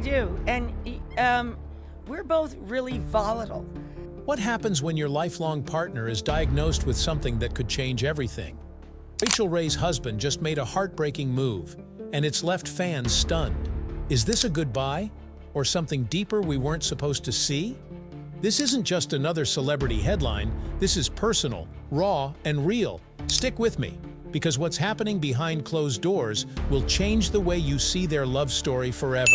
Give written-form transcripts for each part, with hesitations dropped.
we do. And we're both really volatile. What happens when your lifelong partner is diagnosed with something that could change everything? Rachael Ray's husband just made a heartbreaking move, and it's left fans stunned. Is this a goodbye? Or something deeper we weren't supposed to see? This isn't just another celebrity headline, this is personal, raw, and real. Stick with me, because what's happening behind closed doors will change the way you see their love story forever.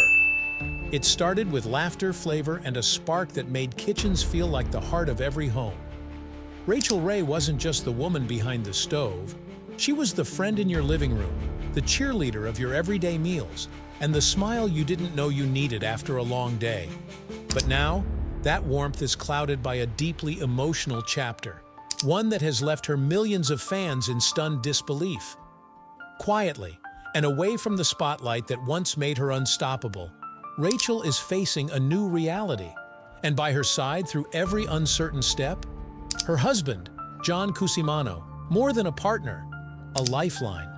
It started with laughter, flavor, and a spark that made kitchens feel like the heart of every home. Rachael Ray wasn't just the woman behind the stove. She was the friend in your living room, the cheerleader of your everyday meals, and the smile you didn't know you needed after a long day. But now, that warmth is clouded by a deeply emotional chapter, one that has left her millions of fans in stunned disbelief. Quietly, and away from the spotlight that once made her unstoppable, Rachael is facing a new reality, and by her side through every uncertain step, her husband, John Cusimano, more than a partner, a lifeline.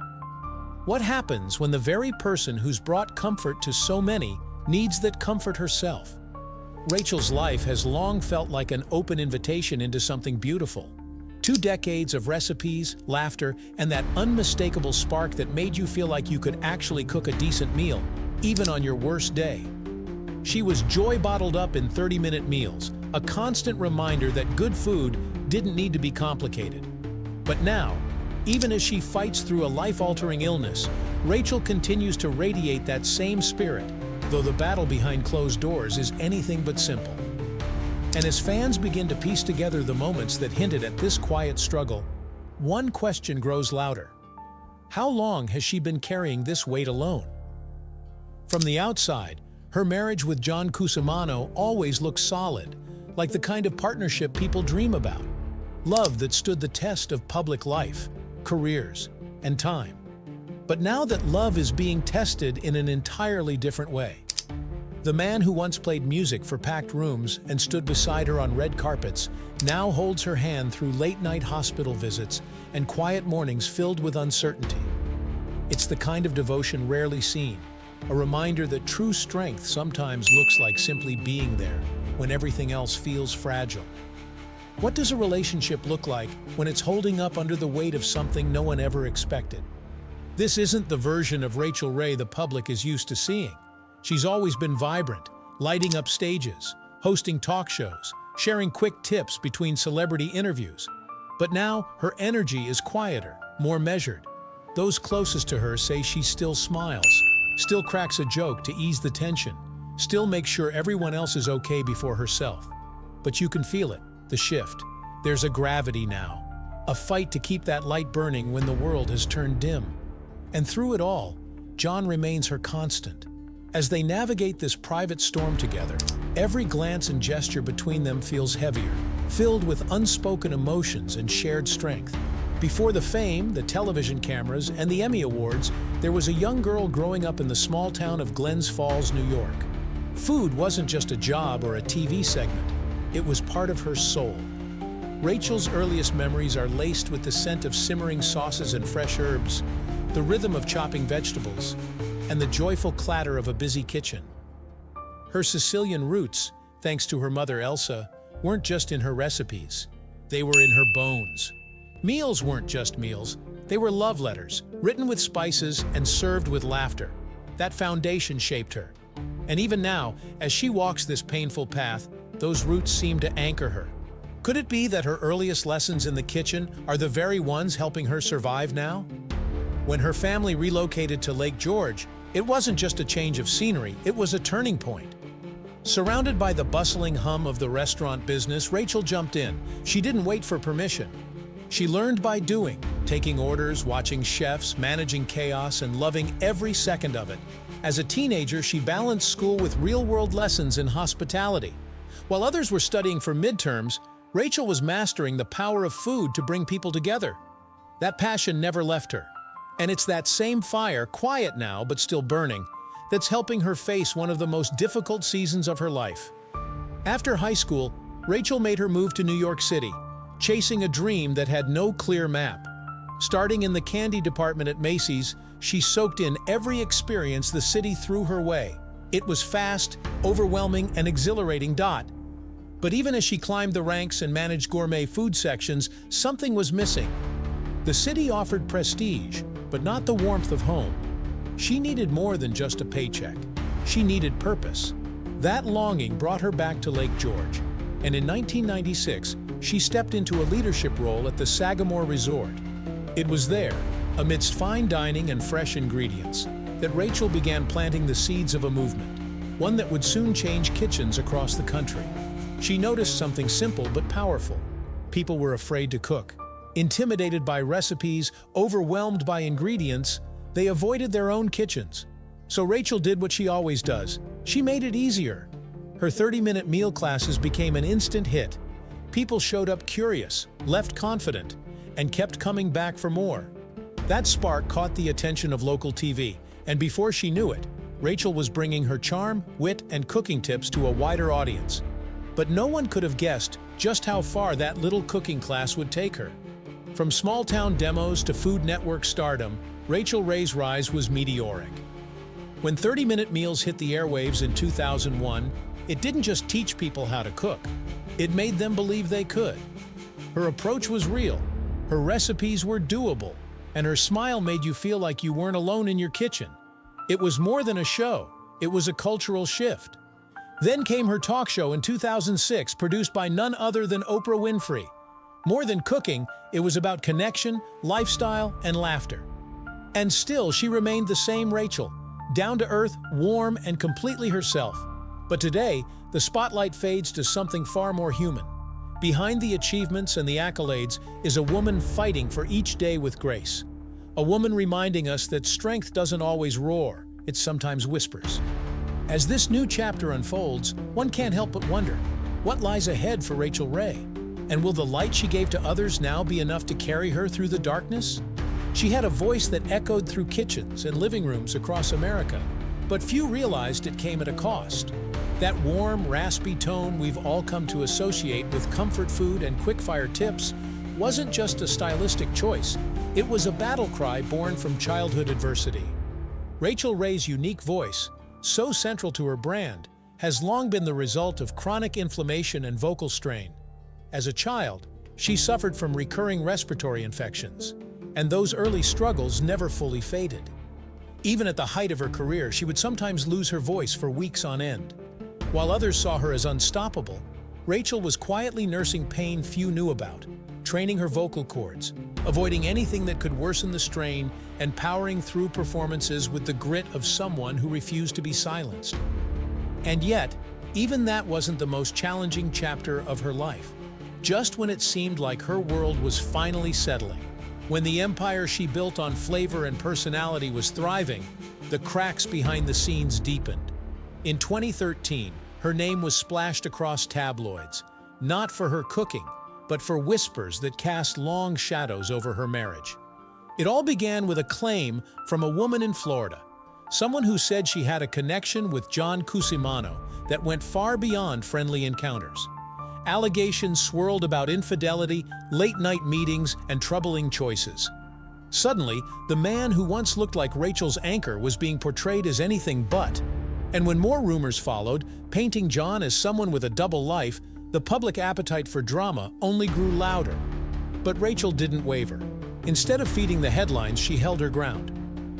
What happens when the very person who's brought comfort to so many needs that comfort herself? Rachael's life has long felt like an open invitation into something beautiful. 2 decades of recipes, laughter, and that unmistakable spark that made you feel like you could actually cook a decent meal, even on your worst day. She was joy bottled up in 30-minute meals, a constant reminder that good food didn't need to be complicated. But now, even as she fights through a life-altering illness, Rachael continues to radiate that same spirit, though the battle behind closed doors is anything but simple. And as fans begin to piece together the moments that hinted at this quiet struggle, one question grows louder. How long has she been carrying this weight alone? From the outside, her marriage with John Cusimano always looks solid, like the kind of partnership people dream about. Love that stood the test of public life, careers, and time. But now that love is being tested in an entirely different way. The man who once played music for packed rooms and stood beside her on red carpets now holds her hand through late-night hospital visits and quiet mornings filled with uncertainty. It's the kind of devotion rarely seen, a reminder that true strength sometimes looks like simply being there when everything else feels fragile. What does a relationship look like when it's holding up under the weight of something no one ever expected? This isn't the version of Rachael Ray the public is used to seeing. She's always been vibrant, lighting up stages, hosting talk shows, sharing quick tips between celebrity interviews. But now, her energy is quieter, more measured. Those closest to her say she still smiles, still cracks a joke to ease the tension, still makes sure everyone else is okay before herself. But you can feel it, the shift. There's a gravity now, a fight to keep that light burning when the world has turned dim. And through it all, John remains her constant. As they navigate this private storm together, every glance and gesture between them feels heavier, filled with unspoken emotions and shared strength. Before the fame, the television cameras, and the Emmy Awards, there was a young girl growing up in the small town of Glens Falls, New York. Food wasn't just a job or a TV segment. It was part of her soul. Rachael's earliest memories are laced with the scent of simmering sauces and fresh herbs, the rhythm of chopping vegetables, and the joyful clatter of a busy kitchen. Her Sicilian roots, thanks to her mother Elsa, weren't just in her recipes. They were in her bones. Meals weren't just meals. They were love letters, written with spices and served with laughter. That foundation shaped her. And even now, as she walks this painful path, those roots seem to anchor her. Could it be that her earliest lessons in the kitchen are the very ones helping her survive now? When her family relocated to Lake George, it wasn't just a change of scenery, it was a turning point. Surrounded by the bustling hum of the restaurant business, Rachael jumped in. She didn't wait for permission. She learned by doing, taking orders, watching chefs, managing chaos, and loving every second of it. As a teenager, she balanced school with real-world lessons in hospitality. While others were studying for midterms, Rachael was mastering the power of food to bring people together. That passion never left her. And it's that same fire, quiet now but still burning, that's helping her face one of the most difficult seasons of her life. After high school, Rachael made her move to New York City, chasing a dream that had no clear map. Starting in the candy department at Macy's, she soaked in every experience the city threw her way. It was fast, overwhelming, and exhilarating. But even as she climbed the ranks and managed gourmet food sections, something was missing. The city offered prestige, but not the warmth of home. She needed more than just a paycheck. She needed purpose. That longing brought her back to Lake George, and in 1996, she stepped into a leadership role at the Sagamore Resort. It was there, amidst fine dining and fresh ingredients, that Rachael began planting the seeds of a movement, one that would soon change kitchens across the country. She noticed something simple but powerful. People were afraid to cook. Intimidated by recipes, overwhelmed by ingredients, they avoided their own kitchens. So Rachael did what she always does. She made it easier. Her 30-minute meal classes became an instant hit. People showed up curious, left confident, and kept coming back for more. That spark caught the attention of local TV, and before she knew it, Rachael was bringing her charm, wit, and cooking tips to a wider audience. But no one could have guessed just how far that little cooking class would take her. From small-town demos to Food Network stardom, Rachael Ray's rise was meteoric. When 30-minute meals hit the airwaves in 2001, it didn't just teach people how to cook. It made them believe they could. Her approach was real, her recipes were doable, and her smile made you feel like you weren't alone in your kitchen. It was more than a show, it was a cultural shift. Then came her talk show in 2006, produced by none other than Oprah Winfrey. More than cooking, it was about connection, lifestyle, and laughter. And still, she remained the same Rachael, down-to-earth, warm, and completely herself. But today, the spotlight fades to something far more human. Behind the achievements and the accolades is a woman fighting for each day with grace. A woman reminding us that strength doesn't always roar, it sometimes whispers. As this new chapter unfolds, one can't help but wonder, what lies ahead for Rachael Ray? And will the light she gave to others now be enough to carry her through the darkness? She had a voice that echoed through kitchens and living rooms across America, but few realized it came at a cost. That warm, raspy tone we've all come to associate with comfort food and quick-fire tips wasn't just a stylistic choice, it was a battle cry born from childhood adversity. Rachael Ray's unique voice, so central to her brand, has long been the result of chronic inflammation and vocal strain. As a child, she suffered from recurring respiratory infections, and those early struggles never fully faded. Even at the height of her career, she would sometimes lose her voice for weeks on end. While others saw her as unstoppable, Rachael was quietly nursing pain few knew about, training her vocal cords, avoiding anything that could worsen the strain, and powering through performances with the grit of someone who refused to be silenced. And yet, even that wasn't the most challenging chapter of her life. Just when it seemed like her world was finally settling, when the empire she built on flavor and personality was thriving, the cracks behind the scenes deepened. In 2013, her name was splashed across tabloids, not for her cooking, but for whispers that cast long shadows over her marriage. It all began with a claim from a woman in Florida, someone who said she had a connection with John Cusimano that went far beyond friendly encounters. Allegations swirled about infidelity, late-night meetings, and troubling choices. Suddenly, the man who once looked like Rachael's anchor was being portrayed as anything but. And when more rumors followed, painting John as someone with a double life, the public appetite for drama only grew louder. But Rachael didn't waver. Instead of feeding the headlines, she held her ground.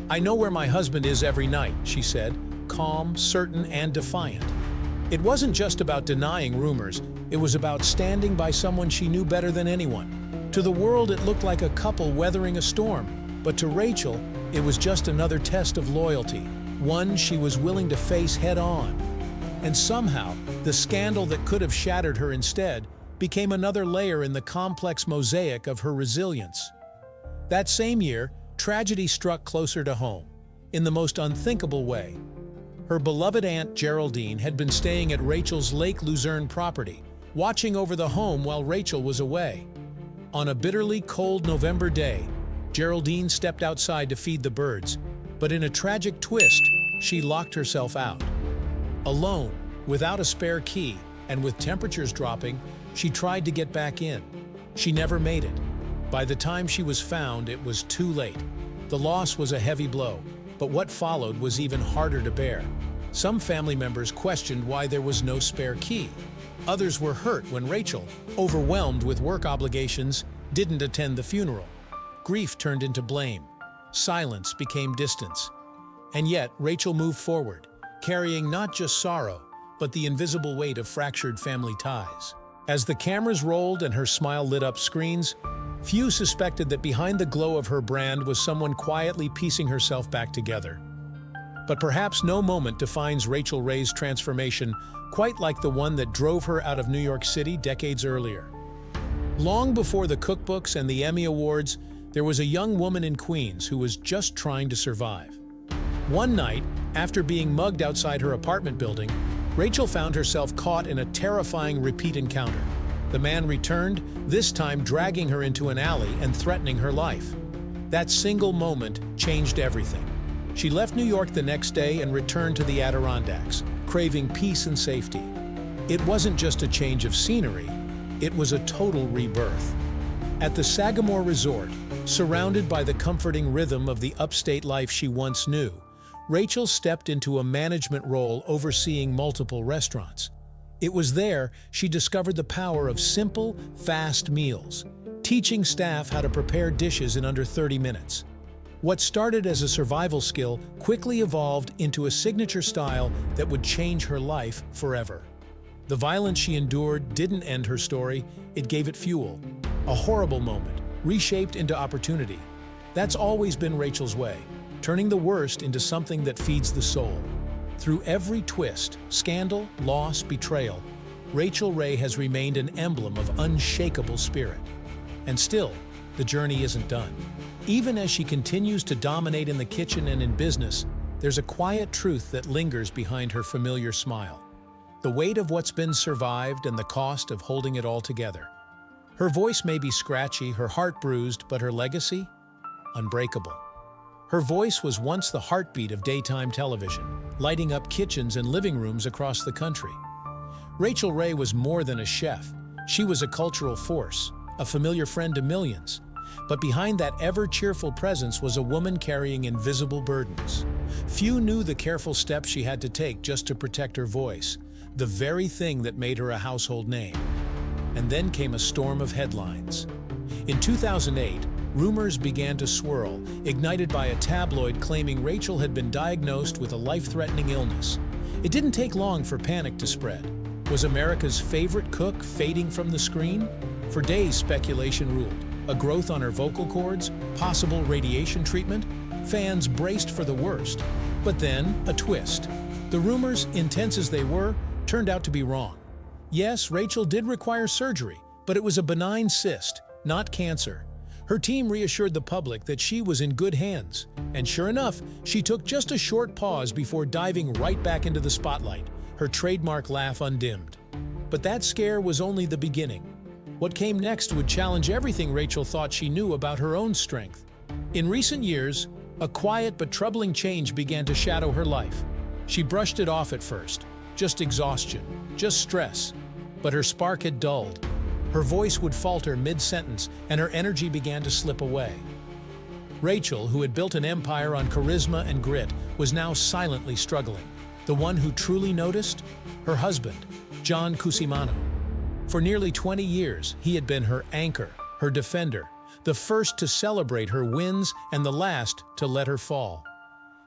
"I know where my husband is every night," she said, calm, certain, and defiant. It wasn't just about denying rumors, it was about standing by someone she knew better than anyone. To the world, it looked like a couple weathering a storm, but to Rachael, it was just another test of loyalty, one she was willing to face head-on. And somehow, the scandal that could have shattered her instead became another layer in the complex mosaic of her resilience. That same year, tragedy struck closer to home, in the most unthinkable way. Her beloved Aunt Geraldine had been staying at Rachael's Lake Luzerne property, watching over the home while Rachael was away. On a bitterly cold November day, Geraldine stepped outside to feed the birds, but in a tragic twist, she locked herself out. Alone, without a spare key, and with temperatures dropping, she tried to get back in. She never made it. By the time she was found, it was too late. The loss was a heavy blow, but what followed was even harder to bear. Some family members questioned why there was no spare key. Others were hurt when Rachael, overwhelmed with work obligations, didn't attend the funeral. Grief turned into blame. Silence became distance. And yet, Rachael moved forward, carrying not just sorrow, but the invisible weight of fractured family ties. As the cameras rolled and her smile lit up screens, few suspected that behind the glow of her brand was someone quietly piecing herself back together. But perhaps no moment defines Rachael Ray's transformation quite like the one that drove her out of New York City decades earlier. Long before the cookbooks and the Emmy Awards, there was a young woman in Queens who was just trying to survive. One night, after being mugged outside her apartment building, Rachael found herself caught in a terrifying repeat encounter. The man returned, this time dragging her into an alley and threatening her life. That single moment changed everything. She left New York the next day and returned to the Adirondacks, craving peace and safety. It wasn't just a change of scenery, it was a total rebirth. At the Sagamore Resort, surrounded by the comforting rhythm of the upstate life she once knew, Rachael stepped into a management role overseeing multiple restaurants. It was there she discovered the power of simple, fast meals, teaching staff how to prepare dishes in under 30 minutes. What started as a survival skill quickly evolved into a signature style that would change her life forever. The violence she endured didn't end her story, it gave it fuel. A horrible moment, reshaped into opportunity. That's always been Rachael's way, turning the worst into something that feeds the soul. Through every twist, scandal, loss, betrayal, Rachael Ray has remained an emblem of unshakable spirit. And still, the journey isn't done. Even as she continues to dominate in the kitchen and in business, there's a quiet truth that lingers behind her familiar smile. The weight of what's been survived and the cost of holding it all together. Her voice may be scratchy, her heart bruised, but her legacy? Unbreakable. Her voice was once the heartbeat of daytime television, lighting up kitchens and living rooms across the country. Rachael Ray was more than a chef. She was a cultural force, a familiar friend to millions. But behind that ever-cheerful presence was a woman carrying invisible burdens. Few knew the careful steps she had to take just to protect her voice, the very thing that made her a household name. And then came a storm of headlines. In 2008, rumors began to swirl, ignited by a tabloid claiming Rachael had been diagnosed with a life-threatening illness. It didn't take long for panic to spread. Was America's favorite cook fading from the screen? For days, speculation ruled. A growth on her vocal cords, possible radiation treatment. Fans braced for the worst. But then, a twist. The rumors, intense as they were, turned out to be wrong. Yes, Rachael did require surgery, but it was a benign cyst, not cancer. Her team reassured the public that she was in good hands. And sure enough, she took just a short pause before diving right back into the spotlight, her trademark laugh undimmed. But that scare was only the beginning. What came next would challenge everything Rachael thought she knew about her own strength. In recent years, a quiet but troubling change began to shadow her life. She brushed it off at first, just exhaustion, just stress. But her spark had dulled. Her voice would falter mid-sentence, and her energy began to slip away. Rachael, who had built an empire on charisma and grit, was now silently struggling. The one who truly noticed? Her husband, John Cusimano. For nearly 20 years, he had been her anchor, her defender, the first to celebrate her wins and the last to let her fall.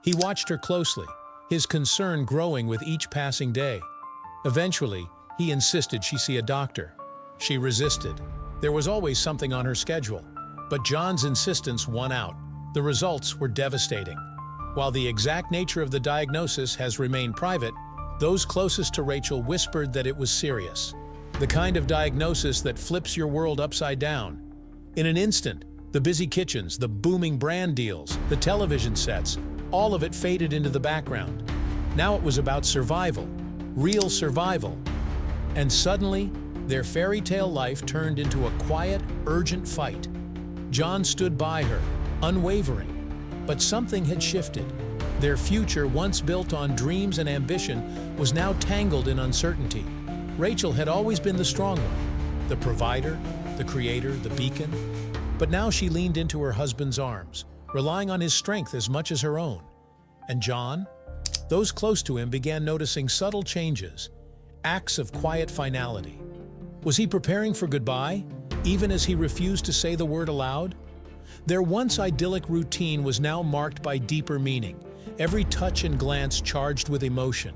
He watched her closely, his concern growing with each passing day. Eventually, he insisted she see a doctor. She resisted. There was always something on her schedule. But John's insistence won out. The results were devastating. While the exact nature of the diagnosis has remained private, those closest to Rachael whispered that it was serious. The kind of diagnosis that flips your world upside down. In an instant, the busy kitchens, the booming brand deals, the television sets, all of it faded into the background. Now it was about survival, real survival. And suddenly, their fairy tale life turned into a quiet, urgent fight. John stood by her, unwavering. But something had shifted. Their future, once built on dreams and ambition, was now tangled in uncertainty. Rachael had always been the strong one, the provider, the creator, the beacon. But now she leaned into her husband's arms, relying on his strength as much as her own. And John? those close to him began noticing subtle changes, acts of quiet finality. Was he preparing for goodbye, even as he refused to say the word aloud? Their once idyllic routine was now marked by deeper meaning, every touch and glance charged with emotion.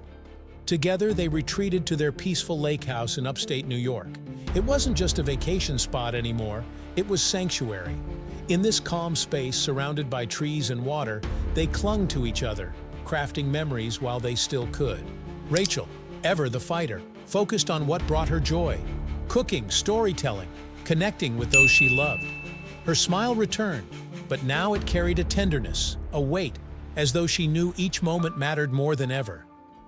Together, they retreated to their peaceful lake house in upstate New York. It wasn't just a vacation spot anymore, it was sanctuary. In this calm space, surrounded by trees and water, they clung to each other, crafting memories while they still could. Rachael, ever the fighter, focused on what brought her joy: cooking, storytelling, connecting with those she loved. Her smile returned, but now it carried a tenderness, a weight, as though she knew each moment mattered more than ever.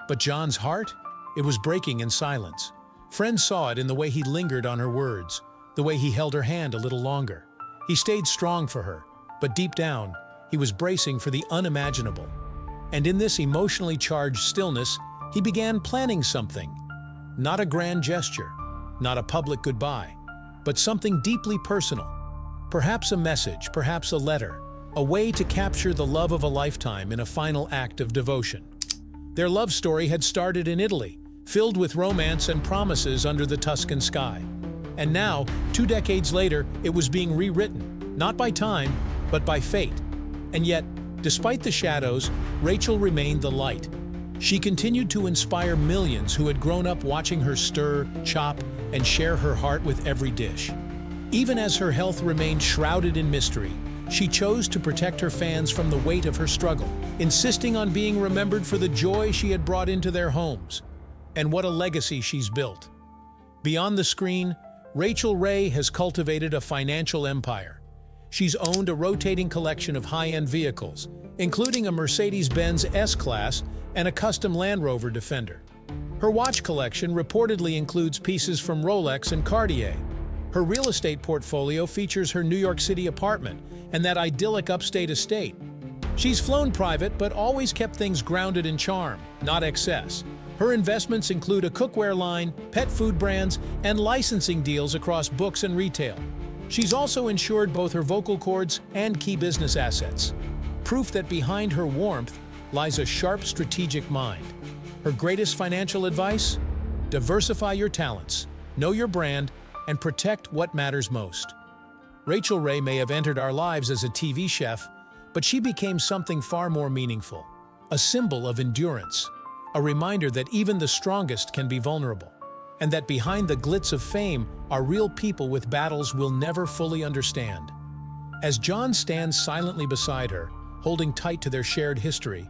But John's heart? It was breaking in silence. Friends saw it in the way he lingered on her words, the way he held her hand a little longer. He stayed strong for her, but deep down, he was bracing for the unimaginable. And in this emotionally charged stillness, he began planning something. Not a grand gesture, not a public goodbye, but something deeply personal. Perhaps a message, perhaps a letter, a way to capture the love of a lifetime in a final act of devotion. Their love story had started in Italy, filled with romance and promises under the Tuscan sky. And now, 2 decades later, it was being rewritten, not by time, but by fate. And yet, despite the shadows, Rachael remained the light. She continued to inspire millions who had grown up watching her stir, chop, and share her heart with every dish. Even as her health remained shrouded in mystery, she chose to protect her fans from the weight of her struggle, insisting on being remembered for the joy she had brought into their homes. And what a legacy she's built. Beyond the screen, Rachael Ray has cultivated a financial empire. She's owned a rotating collection of high-end vehicles, including a Mercedes-Benz S-Class and a custom Land Rover Defender. Her watch collection reportedly includes pieces from Rolex and Cartier. Her real estate portfolio features her New York City apartment and that idyllic upstate estate. She's flown private, but always kept things grounded in charm, not excess. Her investments include a cookware line, pet food brands, and licensing deals across books and retail. She's also insured both her vocal cords and key business assets. Proof that behind her warmth lies a sharp strategic mind. Her greatest financial advice? Diversify your talents, know your brand, and protect what matters most. Rachael Ray may have entered our lives as a TV chef, but she became something far more meaningful. A symbol of endurance, a reminder that even the strongest can be vulnerable, and that behind the glitz of fame are real people with battles we'll never fully understand. As John stands silently beside her, holding tight to their shared history,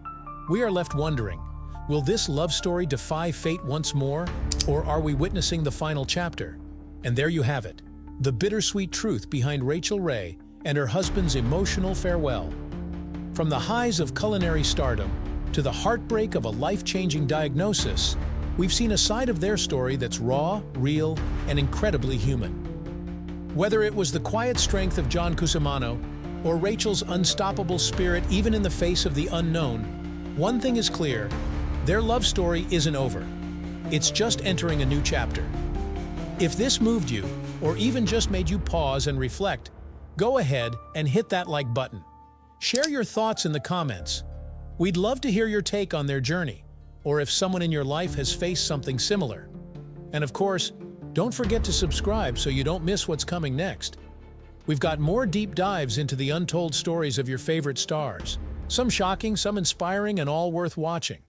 we are left wondering, will this love story defy fate once more, or are we witnessing the final chapter? And there you have it, the bittersweet truth behind Rachael Ray and her husband's emotional farewell. From the highs of culinary stardom to the heartbreak of a life-changing diagnosis, we've seen a side of their story that's raw, real, and incredibly human. Whether it was the quiet strength of John Cusimano or Rachael's unstoppable spirit even in the face of the unknown, one thing is clear: their love story isn't over. It's just entering a new chapter. If this moved you, or even just made you pause and reflect, go ahead and hit that like button. Share your thoughts in the comments. We'd love to hear your take on their journey, or if someone in your life has faced something similar. And of course, don't forget to subscribe so you don't miss what's coming next. We've got more deep dives into the untold stories of your favorite stars, some shocking, some inspiring, and all worth watching.